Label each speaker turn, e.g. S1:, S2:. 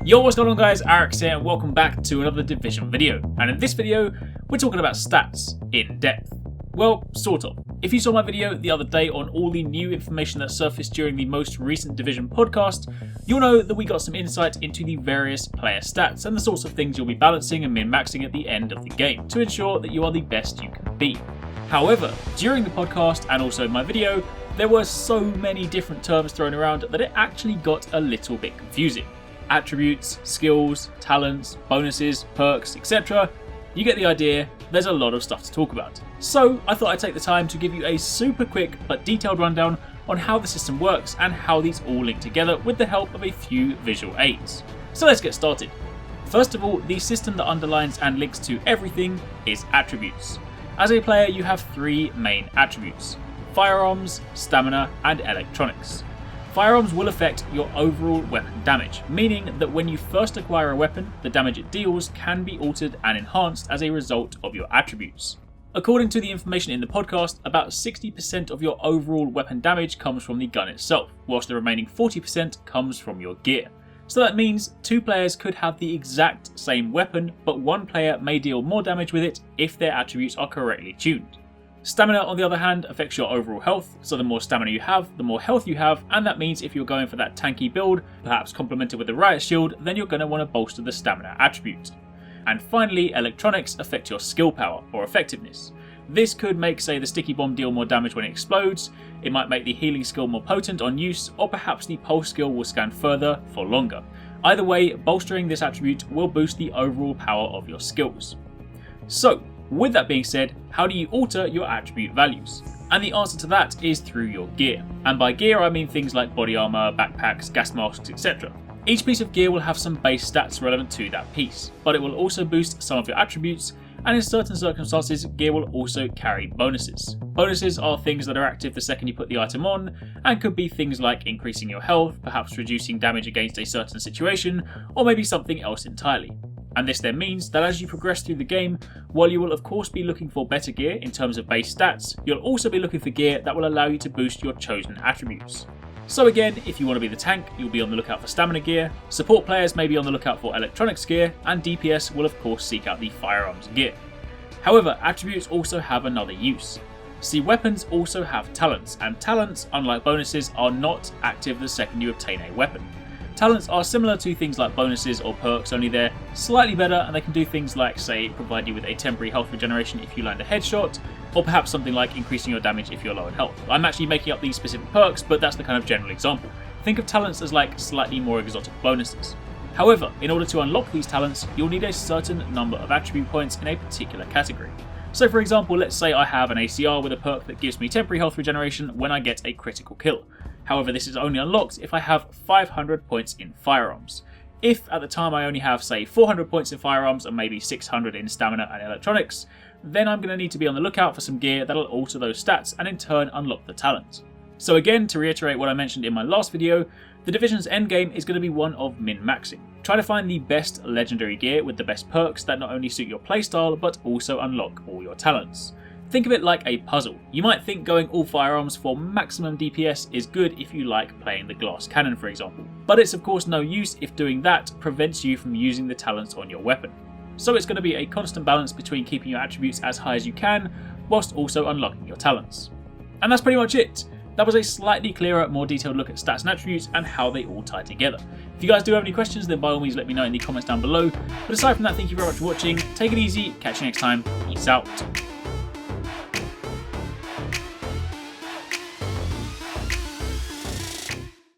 S1: Yo, what's going on guys, Arekkz here and welcome back to another Division video. And in this video, we're talking about stats in depth. Well, sort of. If you saw my video the other day on all the new information that surfaced during the most recent Division podcast, you'll know that we got some insight into the various player stats and the sorts of things you'll be balancing and min-maxing at the end of the game to ensure that you are the best you can be. However, during the podcast and also in my video, there were so many different terms thrown around that it actually got a little bit confusing. Attributes, skills, talents, bonuses, perks, etc. You get the idea, there's a lot of stuff to talk about. So I thought I'd take the time to give you a super quick but detailed rundown on how the system works and how these all link together with the help of a few visual aids. So let's get started. First of all, the system that underlines and links to everything is attributes. As a player, you have three main attributes: firearms, stamina, and electronics. Firearms will affect your overall weapon damage, meaning that when you first acquire a weapon, the damage it deals can be altered and enhanced as a result of your attributes. According to the information in the podcast, about 60% of your overall weapon damage comes from the gun itself, whilst the remaining 40% comes from your gear. So that means two players could have the exact same weapon, but one player may deal more damage with it if their attributes are correctly tuned. Stamina, on the other hand, affects your overall health, so the more stamina you have, the more health you have, and that means if you're going for that tanky build, perhaps complemented with a riot shield, then you're going to want to bolster the stamina attribute. And finally, electronics affect your skill power, or effectiveness. This could make, say, the sticky bomb deal more damage when it explodes, it might make the healing skill more potent on use, or perhaps the pulse skill will scan further for longer. Either way, bolstering this attribute will boost the overall power of your skills. So, with that being said, how do you alter your attribute values? And the answer to that is through your gear. And by gear I mean things like body armor, backpacks, gas masks, etc. Each piece of gear will have some base stats relevant to that piece, but it will also boost some of your attributes, and in certain circumstances, gear will also carry bonuses. Bonuses are things that are active the second you put the item on, and could be things like increasing your health, perhaps reducing damage against a certain situation, or maybe something else entirely. And this then means that as you progress through the game, while you will of course be looking for better gear in terms of base stats, you'll also be looking for gear that will allow you to boost your chosen attributes. So again, if you want to be the tank, you'll be on the lookout for stamina gear, support players may be on the lookout for electronics gear, and DPS will of course seek out the firearms gear. However, attributes also have another use. See, weapons also have talents, and talents, unlike bonuses, are not active the second you obtain a weapon. Talents are similar to things like bonuses or perks, only they're slightly better and they can do things like, say, provide you with a temporary health regeneration if you land a headshot, or perhaps something like increasing your damage if you're low in health. I'm actually making up these specific perks, but that's the kind of general example. Think of talents as like slightly more exotic bonuses. However, in order to unlock these talents, you'll need a certain number of attribute points in a particular category. So for example, let's say I have an ACR with a perk that gives me temporary health regeneration when I get a critical kill. However, this is only unlocked if I have 500 points in firearms. If at the time I only have, say, 400 points in firearms and maybe 600 in stamina and electronics, then I'm going to need to be on the lookout for some gear that'll alter those stats and in turn unlock the talent. So again, to reiterate what I mentioned in my last video, the Division's endgame is going to be one of min-maxing. Try to find the best legendary gear with the best perks that not only suit your playstyle but also unlock all your talents. Think of it like a puzzle. You might think going all firearms for maximum DPS is good if you like playing the glass cannon, for example, but it's of course no use if doing that prevents you from using the talents on your weapon. So it's going to be a constant balance between keeping your attributes as high as you can, whilst also unlocking your talents. And that's pretty much it. That was a slightly clearer, more detailed look at stats and attributes and how they all tie together. If you guys do have any questions, then by all means let me know in the comments down below. But aside from that, thank you very much for watching, take it easy, catch you next time, peace out.